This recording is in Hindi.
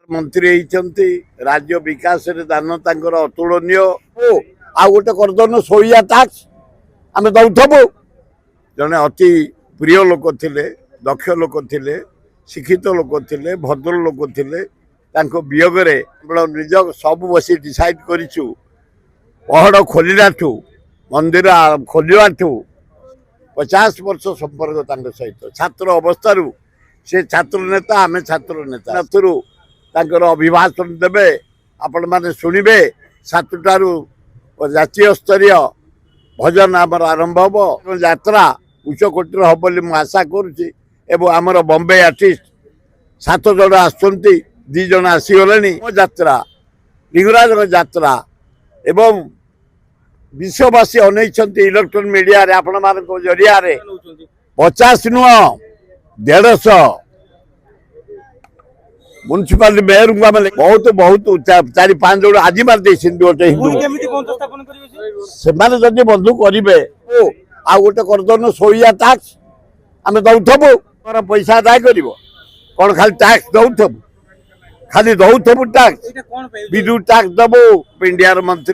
मंत्री होती राज्य विकास रे दान तांकर अतुलनीय आ गोटे करदन सोया टैक्स आम दौथबु जड़े अति प्रिय लोक थिले दक्ष लोक थिले शिक्षित लोक थिले भद्र लोक थिले तांको वियोगरे निज सब बसी डिसाइड करिछु पहड़ खोलिलाठू मंदिर खोलिलाठू 50 वर्ष संपर्क तांको सहित छात्र अवस्था से छात्र नेता आम छात्र नेता तांकर अभिभाषण देवे आपण माने शुणिबे 7टारू जातीय स्तरीय भजन आमर आरंभ हम यात्रा उच्च कोटर हम बोली आशा करुच्ची एवं आमर बम्बे आर्टिस्ट 7 जन आसुंती 2 जन आसीगले यात्रा लिंगराज यात्रा एवं विश्ववासी अनेक इलेक्ट्रोनिक मीडिया रे आपण मान जरिया 50 नुह 150 म्युनिसिपालिटी मेयर को आम बहुत बहुत 4-5 जन आज मार गोटे हिंदू से जदि बंधु करेंगे आ गोटे करदन सोया टैक्स आम दौथबु पैसा आदाय कर कौन खाली टैक्स दौथबु खाली दौथबु टैक्स विद्युत टैक्स दबु इंडिया मंत्री।